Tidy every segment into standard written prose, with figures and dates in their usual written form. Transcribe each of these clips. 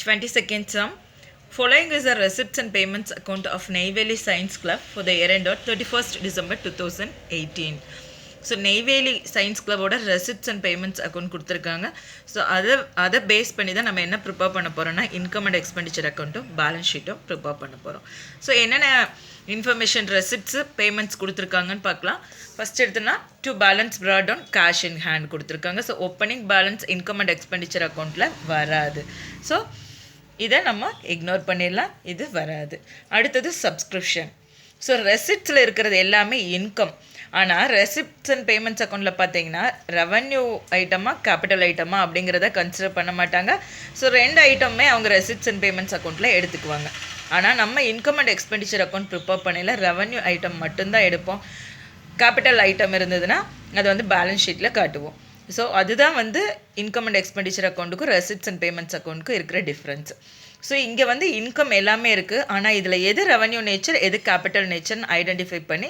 22nd sum. Following is the receipts and payments account of Neyveli Science Club for the year end of 31st December 2018. So Neyveli science கிளப்போட receipts and payments account கொடுத்துருக்காங்க. So அதை base பண்ணி தான் நம்ம என்ன prepare பண்ண போகிறோம்னா income and expenditure அக்கௌண்ட்டும் பேலன்ஸ் ஷீட்டும் ப்ரிப்பேர் பண்ண போகிறோம். ஸோ என்னென்ன இன்ஃபர்மேஷன் ரெசிப்ட்ஸு பேமெண்ட்ஸ் கொடுத்துருக்காங்கன்னு பார்க்கலாம். ஃபஸ்ட் எடுத்தோன்னா to balance brought on cash in hand கொடுத்துருக்காங்க. So opening balance income and expenditure அக்கௌண்ட்டில் வராது. ஸோ இதை நம்ம இக்னோர் பண்ணிடலாம், இது வராது. அடுத்தது சப்ஸ்கிரிப்ஷன். ஸோ ரெசிப்ட்ஸில் இருக்கிறது எல்லாமே இன்கம். ஆனால் ரெசிப்ட்ஸ் அண்ட் பேமெண்ட்ஸ் அக்கௌண்ட்டில் பார்த்தீங்கன்னா ரெவன்யூ ஐட்டமாக கேபிட்டல் ஐட்டமாக அப்படிங்கிறத கன்சிடர் பண்ண மாட்டாங்க. ஸோ ரெண்டு ஐட்டமே அவங்க ரெசிப்ட்ஸ் அண்ட் பேமெண்ட்ஸ் அக்கௌண்ட்டில் எடுத்துக்குவாங்க. ஆனால் நம்ம income and expenditure account prepare பண்ணல ரெவன்யூ ஐட்டம் மட்டும்தான் எடுப்போம். கேபிட்டல் ஐட்டம் இருந்ததுன்னா அதை வந்து பேலன்ஸ் ஷீட்டில் காட்டுவோம். ஸோ அதுதான் வந்து இன்கம் அண்ட் எக்ஸ்பெண்டிச்சர் அக்கௌண்ட்டுக்கும் ரெசிப்ட்ஸ் அண்ட் பேமெண்ட்ஸ் அக்கௌண்ட்டுக்கும் இருக்கிற டிஃப்ரென்ஸ். ஸோ இங்கே வந்து இன்கம் எல்லாமே இருக்குது, ஆனால் இதில் எது ரெவன்யூ நேச்சர் எது கேபிட்டல் நேச்சர்னு ஐடென்டிஃபை பண்ணி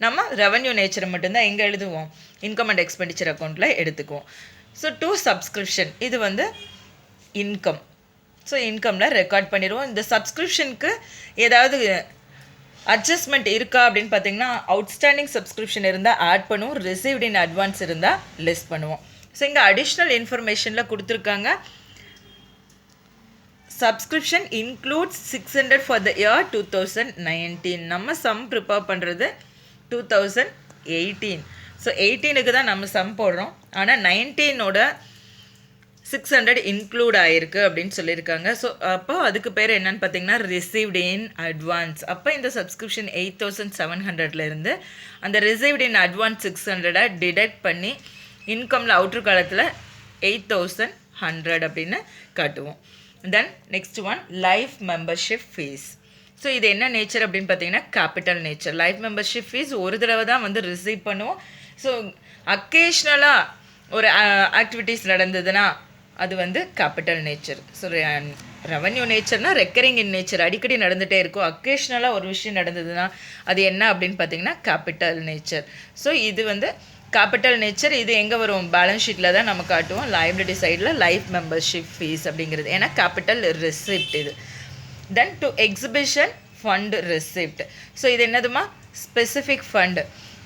நம்ம ரெவன்யூ நேச்சரை மட்டும்தான் எங்கே எழுதுவோம், இன்கம் அண்ட் எக்ஸ்பெண்டிச்சர் அக்கௌண்ட்டில் எடுத்துக்குவோம். ஸோ டு சப்ஸ்கிரிப்ஷன் இது வந்து இன்கம். ஸோ இன்கமில் ரெக்கார்ட் பண்ணிடுவோம். இந்த சப்ஸ்கிரிப்ஷனுக்கு ஏதாவது அட்ஜஸ்ட்மெண்ட் இருக்கா அப்படின்னு பார்த்தீங்கன்னா அவுட்ஸ்டாண்டிங் சப்ஸ்கிரிப்ஷன் இருந்தால் ஆட் பண்ணுவோம், ரிசீவ்ட் இன் அட்வான்ஸ் இருந்தால் லெஸ் பண்ணுவோம். ஸோ இங்கே அடிஷ்னல் இன்ஃபர்மேஷனில் கொடுத்துருக்காங்க. Subscription includes 600 for the year 2019. நம்ம சம் ப்ரிப்பேர் பண்ணுறது 2018. ஸோ 18க்கு தான் நம்ம சம் போடுறோம், ஆனால் 19ஓட 600 இன்க்ளூட் ஆகிருக்கு அப்படின்னு சொல்லியிருக்காங்க. ஸோ அப்போ அதுக்கு பேர் என்னன்னு பார்த்தீங்கன்னா ரிசீவ்ட் இன் அட்வான்ஸ். அப்போ இந்த சப்ஸ்கிரிப்ஷன் 8700லேருந்து அந்த ரிசீவ்ட் இன் அட்வான்ஸ் 600 டிடக்ட் பண்ணி இன்கமில் அவுட்ரு காலத்தில் 8100 அப்படின்னு காட்டுவோம். Then next one life membership fees. So இது என்ன நேச்சர் அப்படின்னு பார்த்தீங்கன்னா capital nature. Life membership fees ஒரு தடவை தான் வந்து ரிசீவ் பண்ணுவோம். ஸோ அக்கேஷ்னலாக ஒரு ஆக்டிவிட்டீஸ் நடந்ததுன்னா அது வந்து கேபிட்டல் நேச்சர். ஸோ ரெவன்யூ நேச்சர்னால் ரெக்கரிங் இன் நேச்சர், அடிக்கடி நடந்துகிட்டே இருக்கும். அக்கேஷ்னலாக ஒரு விஷயம் நடந்ததுன்னா அது என்ன அப்படின்னு பார்த்தீங்கன்னா கேபிட்டல் நேச்சர். ஸோ இது வந்து கேபிட்டல் நேச்சர். இது எங்கே வரும், பேலன்ஸ் ஷீட்டில் தான் நம்ம காட்டுவோம். லைபிலிட்டி சைடில் லைஃப் மெம்பர்ஷிப் ஃபீஸ் அப்படிங்கிறது ஏன்னா கேபிட்டல் ரிசிப்ட் இது. Then to exhibition fund receipt. So இது என்னதுமா ஸ்பெசிஃபிக் ஃபண்டு.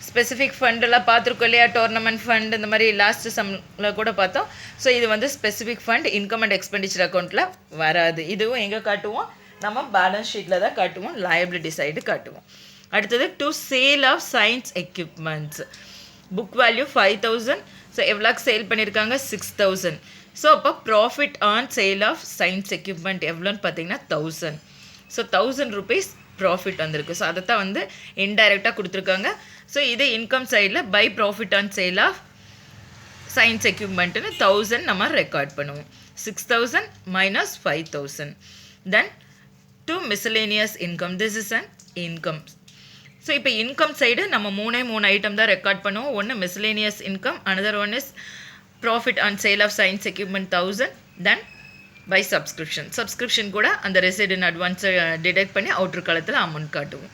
ஸ்பெசிஃபிக் ஃபண்டெல்லாம் பார்த்துருக்கோம் இல்லையா, டோர்னமெண்ட் ஃபண்ட் இந்த மாதிரி லாஸ்ட் சம்மில் கூட பார்த்தோம். ஸோ இது வந்து specific fund income and expenditure அக்கௌண்ட்டில் வராது. இதுவும் எங்கே காட்டுவோம், நம்ம பேலன்ஸ் ஷீட்டில் தான் காட்டுவோம், லைபிலிட்டி சைடு காட்டுவோம். அடுத்தது to sale of science equipments. Book value 5000. So எவ்வளோக்கு சேல் பண்ணியிருக்காங்க 6000. ஸோ அப்போ profit on sale of science equipment எவ்வளோன்னு பார்த்தீங்கன்னா 1000. ஸோ 1000 rupees ப்ராஃபிட் வந்திருக்கு. ஸோ அதை தான் வந்து இன்டைரக்டாக கொடுத்துருக்காங்க. ஸோ இது இன்கம் சைடில் by profit on sale of science எக்யூப்மெண்ட்டுன்னு 1000 நம்ம ரெக்கார்ட் பண்ணுவோம். 6000 minus 5000. Then to miscellaneous income. This is an income. So இப்போ இன்கம் சைடு நம்ம மூணு ஐட்டம் தான் ரெக்கார்ட் பண்ணுவோம். ஒன்று miscellaneous income, another one is profit on sale of science equipment 1000. Then by subscription கூட அந்த ரெசிட் இன் அட்வான்ஸை டிடெக்ட் பண்ணி அவுட்ரு காலத்தில் அமௌண்ட் காட்டுவோம்.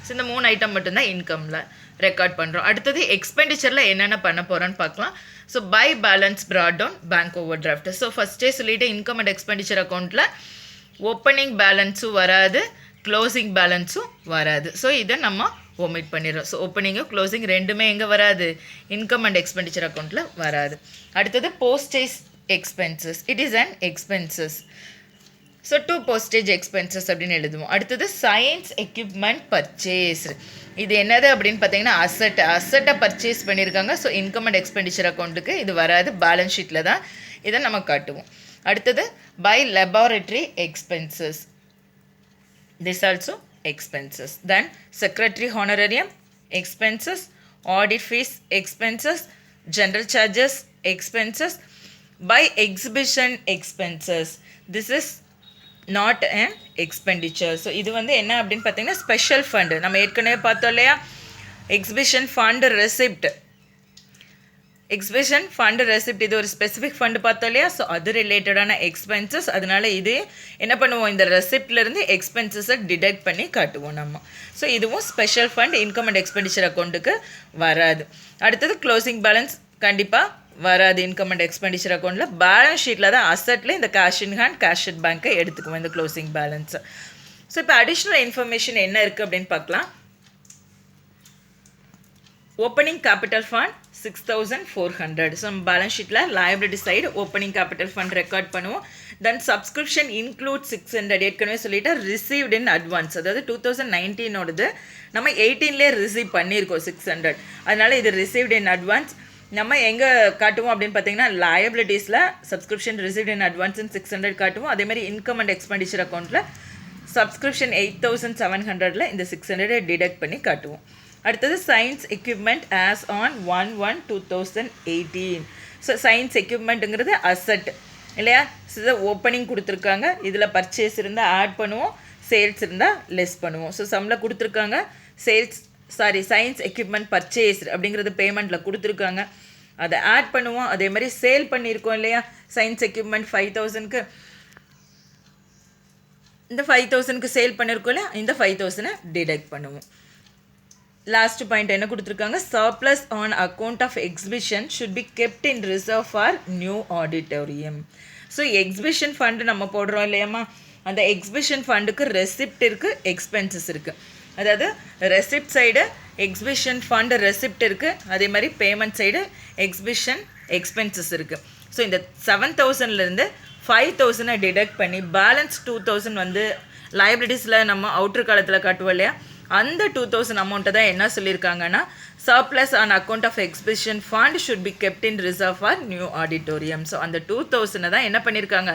ஸோ இந்த 3 ஐட்டம் மட்டும்தான் இன்கமில் ரெக்கார்ட் பண்ணுறோம். அடுத்தது எக்ஸ்பெண்டிச்சரில் என்னென்ன பண்ண போகிறோன்னு பார்க்கலாம். So by balance brought down bank overdraft. So ஃபஸ்ட்டே சொல்லிவிட்டு இன்கம் அண்ட் எக்ஸ்பெண்டிச்சர் அக்கௌண்ட்டில் ஓப்பனிங் பேலன்ஸும் வராது, க்ளோசிங் பேலன்ஸும் வராது. ஸோ இதை நம்ம ஒமிட் பண்ணிடுறோம். ஸோ ஓப்பனிங்கும் க்ளோசிங் ரெண்டுமே எங்கே வராது, இன்கம் அண்ட் எக்ஸ்பெண்டிச்சர் அக்கௌண்ட்டில் வராது. அடுத்தது postage expenses. It is an expenses. So to postage expenses அப்படின்னு எழுதுவோம். அடுத்தது சயின்ஸ் எக்யூப்மெண்ட் பர்ச்சேஸ். இது என்னது அப்படின்னு பார்த்தீங்கன்னா அசட்டை பர்ச்சேஸ் பண்ணியிருக்காங்க. ஸோ இன்கம் அண்ட் எக்ஸ்பெண்டிச்சர் அக்கௌண்ட்டுக்கு இது வராது, பேலன்ஸ் ஷீட்டில் தான் இதை நம்ம காட்டுவோம். அடுத்தது by laboratory expenses. This also expenses. Then secretary honorarium expenses, audit fees expenses, general charges expenses, by exhibition expenses. This is not an expenditure. So இது வந்து என்ன அப்படின்னு பார்த்தீங்கன்னா ஸ்பெஷல் ஃபண்டு. நம்ம ஏற்கனவே பார்த்தோம் இல்லையா, exhibition fund receipt, exhibition fund receipt இது ஒரு ஸ்பெசிஃபிக் ஃபண்டு பார்த்தோம் இல்லையா. ஸோ அது ரிலேட்டடான எக்ஸ்பென்சஸ். அதனால இது என்ன பண்ணுவோம், இந்த ரெசிப்ட்லேருந்து எக்ஸ்பென்சஸை டிடெக்ட் பண்ணி காட்டுவோம் நம்ம. ஸோ இதுவும் special fund income and expenditure அக்கௌண்ட்டுக்கு வராது. அடுத்தது க்ளோசிங் பேலன்ஸ் கண்டிப்பாக வராது இன்கம் அண்ட் எக்ஸ்பெண்டிச்சர் அக்கௌண்ட்டில். பேலன்ஸ் ஷீட்டில் தான் அசட்டில் இந்த cash in hand cash at பேங்க்கை எடுத்துக்குவோம் இந்த க்ளோசிங் பேலன்ஸை. ஸோ இப்போ அடிஷ்னல் இன்ஃபர்மேஷன் என்ன இருக்குது அப்படின்னு பார்க்கலாம். Opening capital fund 6400. ஸோ நம்ம பேலன்ஸ் ஷீட்டில் liability side opening capital fund record பண்ணுவோம். தென் சப்ஸ்கிரிப்ஷன் இன்க்ளூட் 600 ஏற்கனவே சொல்லிட்டு ரிசீவ்ட் இன் அட்வான்ஸ், அதாவது 2019ஓடது நம்ம 18லேயே ரிசீவ் பண்ணியிருக்கோம் 600. அதனால் இது ரிசீவ்ட் இன் அட்வான்ஸ் நம்ம எங்கே காட்டுவோம் அப்படின்னு பார்த்தீங்கன்னா லயபிலிட்டிஸில் சப்ஸ்கிரிப்ஷன் ரிசீவ்ட் இன் அட்வான்ஸ் 600 காட்டுவோம். அதேமாதிரி இன்கம் அண்ட் எக்ஸ்பெண்டிச்சர் அக்கௌண்ட்டில் சப்ஸ்கிரிப்ஷன் 8700 இந்த 600 டிடக்ட் பண்ணி காட்டுவோம். அடுத்தது science equipment as on 1/1/2018. So science எக்யூப்மெண்ட்டுங்கிறது அசட் இல்லையா. ஸோ ஓப்பனிங் கொடுத்துருக்காங்க, இதில் பர்ச்சேஸ் இருந்தால் ஆட் பண்ணுவோம், சேல்ஸ் இருந்தால் லெஸ் பண்ணுவோம். ஸோ சம்மில் கொடுத்துருக்காங்க சயின்ஸ் எக்யூப்மெண்ட் பர்ச்சேஸ் அப்படிங்கிறது பேமெண்ட்டில் கொடுத்துருக்காங்க, அதை ஆட் பண்ணுவோம். அதே மாதிரி சேல் பண்ணியிருக்கோம் இல்லையா சயின்ஸ் எக்யூப்மெண்ட் 5000க்கு, இந்த 5000க்கு சேல் பண்ணியிருக்கோம் இல்லையா, இந்த 5000 டிடக்ட் பண்ணுவோம். லாஸ்ட் பாயிண்ட் என்ன கொடுத்துருக்காங்க, surplus on account of exhibition should be kept in reserve for new auditorium. So exhibition fund நம்ம போடுறோம் இல்லையாம்மா, அந்த எக்ஸிபிஷன் ஃபண்டுக்கு ரெசிப்ட் இருக்குது, எக்ஸ்பென்சஸ் இருக்குது. அதாவது receipt side exhibition fund receipt இருக்குது, அதே மாதிரி பேமெண்ட் சைடு எக்ஸிபிஷன் எக்ஸ்பென்சஸ் இருக்குது. ஸோ இந்த 7000லேருந்து 5000 டிடக்ட் பண்ணி பேலன்ஸ் 2000 வந்து லைபிலிட்டிஸில் நம்ம அவுட்ரு காலத்தில் காட்டுவோம் இல்லையா, அந்த 2000 அமௌண்ட்டை தான் என்ன சொல்லியிருக்காங்கன்னா surplus on account of exhibition fund should be kept in reserve for new auditorium. So அந்த 2000 தான் என்ன பண்ணியிருக்காங்க,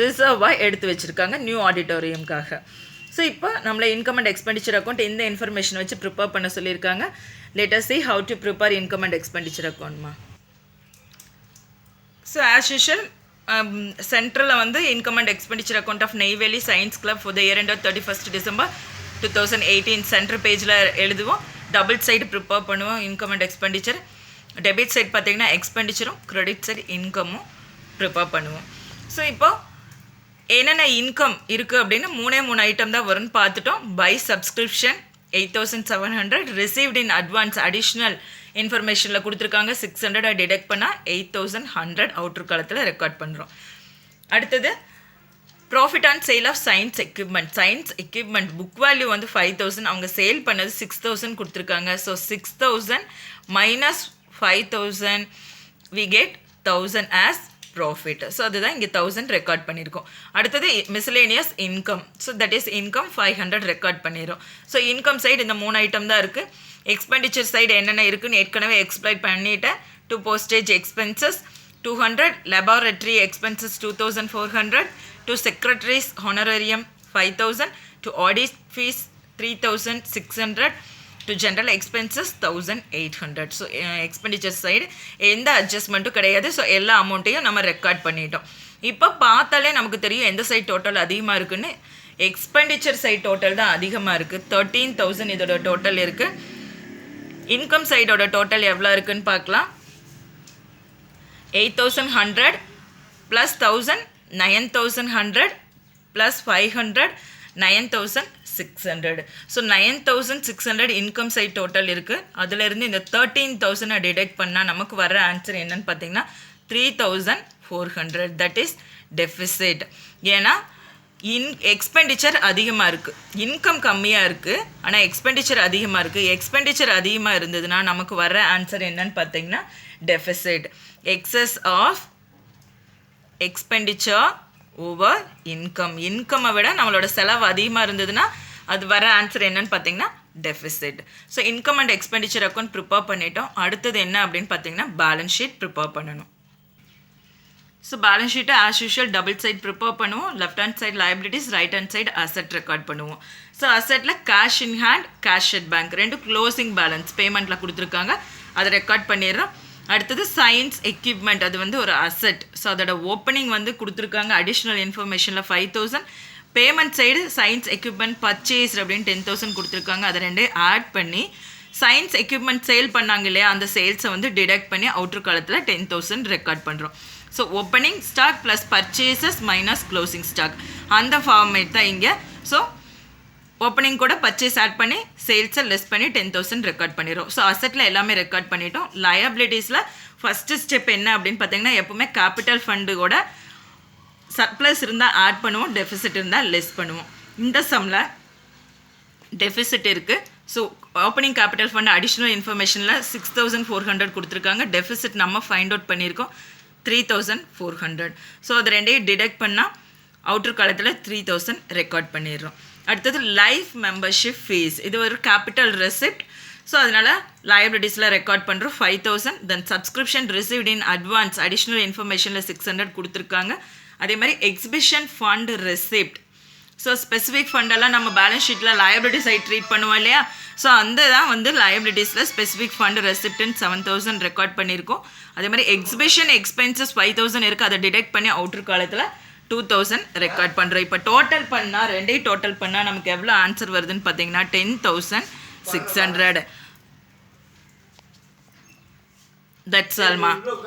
ரிசர்வாக எடுத்து வச்சுருக்காங்க நியூ ஆடிட்டோரியம்காக. ஸோ இப்போ நம்மளை இன்கம் அண்ட் எக்ஸ்பெண்டிச்சர் அக்கௌண்ட் இந்த இன்ஃபர்மேஷன் வச்சு ப்ரிப்பேர் பண்ண சொல்லியிருக்காங்க. Let us see how to prepare income and expenditure account. So as usual சென்ட்ரலில் வந்து income and expenditure account of Neyveli science club for the year end 31st December 2018 centre பேஜில் எழுதுவோம். Double side prepare பண்ணுவோம் income and expenditure. Debit side பார்த்திங்கன்னா எக்ஸ்பெண்டிச்சரும், credit side இன்கமும் prepare பண்ணுவோம். So இப்போ என்னென்ன இன்கம் இருக்குது அப்படின்னு 3 ஐட்டம் தான் வரும்னு பார்த்துட்டோம். By subscription 8700, received in advance additional இன்ஃபர்மேஷனில் கொடுத்துருக்காங்க 600 டிடக்ட் பண்ணால் 8100 அவுட்ரு காலத்தில் ரெக்கார்ட் பண்ணுறோம். அடுத்தது profit on sale of science equipment book value வந்து 5000, அவங்க சேல் பண்ணது 6000 கொடுத்துருக்காங்க. So 6000 minus 5000 we get 1000 as profit. So அதுதான் இங்கே 1000 ரெக்கார்ட் பண்ணியிருக்கோம். அடுத்தது miscellaneous income, so that is income 500 record பண்ணிடுறோம். ஸோ இன்கம் சைடு இந்த 3 ஐட்டம் தான் இருக்குது. எக்ஸ்பெண்டிச்சர் சைடு என்னென்ன இருக்குதுன்னு ஏற்கனவே எக்ஸ்பிளைன் பண்ணிவிட்டேன். To postage expenses 200, laboratory expenses 2400, to secretary's honorarium 5000, to audit fee 3600, to general expenses 1800. So expenditure side எந்த அட்ஜஸ்ட்மெண்ட்டும் கிடையாது. ஸோ எல்லா அமௌண்ட்டையும் நம்ம ரெக்கார்ட் பண்ணிட்டோம். இப்போ பார்த்தாலே நமக்கு தெரியும் எந்த சைட் டோட்டல் அதிகமாக இருக்குன்னு. எக்ஸ்பெண்டிச்சர் சைட் டோட்டல் தான் அதிகமாக இருக்குது, 13000 இதோட டோட்டல் இருக்குது. இன்கம் சைடோட டோட்டல் எவ்வளோ இருக்குன்னு பார்க்கலாம். 8100 + 1000 9100 + 500 9600. ஸோ 9600 இன்கம் சைட் டோட்டல் இருக்குது. அதிலிருந்து இந்த 13000 டிடெக்ட் பண்ணால் நமக்கு வர ஆன்சர் என்னன்னு பார்த்தீங்கன்னா 3400. That is deficit. ஏன்னா எக்ஸ்பெண்டிச்சர் அதிகமாக இருக்குது, இன்கம் கம்மியாக இருக்குது, ஆனால் எக்ஸ்பெண்டிச்சர் அதிகமாக இருக்குது. எக்ஸ்பெண்டிச்சர் அதிகமாக இருந்ததுன்னா நமக்கு வர ஆன்சர் என்னன்னு பார்த்தீங்கன்னா deficit. Excess of expenditure over இன்கம்மை விட நம்மளோட செலவு அதிகமாக இருந்ததுன்னா அது வர ஆன்சர் என்னன்னு பார்த்தீங்கன்னா deficit. So income and expenditure account prepare பண்ணிட்டோம். அடுத்தது என்ன அப்படின்னு பார்த்தீங்கன்னா பேலன்ஸ் ஷீட் ப்ரிப்பேர் பண்ணணும். ஸோ பேலன்ஸ் ஷீட்டை as usual double side prepare பண்ணுவோம். Left hand side liabilities, right hand side asset record பண்ணுவோம். ஸோ அசெட்டில் cash in hand, cash at bank ரெண்டு க்ளோசிங் பேலன்ஸ் பேமெண்ட்டில் கொடுத்துருக்காங்க, அதை ரெக்கார்ட் பண்ணிடுறோம். அடுத்தது சயின்ஸ் எக்யூப்மெண்ட், அது வந்து ஒரு அசெட். ஸோ அதோட ஓப்பனிங் வந்து கொடுத்துருக்காங்க அடிஷ்னல் இன்ஃபர்மேஷனில் 5000. Payment side science equipment purchase அப்படின்னு 10000 கொடுத்துருக்காங்க, அதை ரெண்டே ஆட் பண்ணி சயின்ஸ் எக்யூப்மெண்ட் சேல் பண்ணாங்க இல்லையா, அந்த சேல்ஸை வந்து டிடக்ட் பண்ணி அவுட்ரு காலத்தில் 10000 ரெக்கார்ட் பண்ணுறோம். So opening stock plus purchases minus closing stock, அந்த ஃபார்மேட் தான் இங்கே. ஸோ ஓப்பனிங் கூட பர்ச்சேஸ் ஆட் பண்ணி சேல்ஸை லெஸ் பண்ணி 10,000 ரெக்கார்ட் பண்ணிடுறோம். ஸோ அசெட்டில் எல்லாமே ரெக்கார்ட் பண்ணிட்டோம். லயபிலிட்டிஸில் ஃபஸ்ட்டு ஸ்டெப் என்ன அப்படின்னு பார்த்தீங்கன்னா, எப்போவுமே கேபிட்டல் ஃபண்டோட சர்ப்ளஸ் இருந்தால் ஆட் பண்ணுவோம், டெஃபிசிட் இருந்தால் லெஸ் பண்ணுவோம். இந்த சம்மில் டெஃபிசிட் இருக்குது. So opening capital fund additional இன்ஃபர்மேஷனில் 6,400 கொடுத்துருக்காங்க. டெஃபிசிட் நம்ம ஃபைண்ட் அவுட் பண்ணியிருக்கோம் 3,400. ஸோ அது ரெண்டையும் டிடெக்ட் பண்ணால் அவுட்டர் காலத்தில் 3,000 ரெக்கார்ட் பண்ணிடுறோம். அடுத்தது லைஃப் மெம்பர்ஷிப் ஃபீஸ், இது ஒரு கேபிட்டல் ரெசிப்ட். ஸோ அதனால் லயபிலிட்டிஸில் ரெக்கார்ட் பண்ணுறோம் 5,000. Then subscription received in advance additional இன்ஃபர்மேஷனில் 600 கொடுத்துருக்காங்க. அதே மாதிரி exhibition fund receipt. So specific ஃபண்டெல்லாம் நம்ம பேலன்ஸ் ஷீட்டில் லயபிலிட்டி சைட் ட்ரீட் பண்ணுவோம் இல்லையா? ஸோ அந்த தான் வந்து லயபிலிட்டிஸில் ஸ்பெசிஃபிக் ஃபண்ட் ரெசிப்ட்னு 7,000 ரெக்கார்ட் பண்ணியிருக்கோம். அதே மாதிரி எக்ஸிபிஷன் எக்ஸ்பென்சஸ் 5,000 இருக்குது, அதை டிடெக்ட் பண்ணி அவுட்டர் காலத்தில் 2,000 ரெக்கார்ட் பண்ணுறோம். இப்போ டோட்டல் பண்ணால் ரெண்டையும் டோட்டல் பண்ணால் நமக்கு எவ்வளோ ஆன்சர் வருதுன்னு பார்த்தீங்கன்னா 10,600. தட்ஸ் ஆல்மா.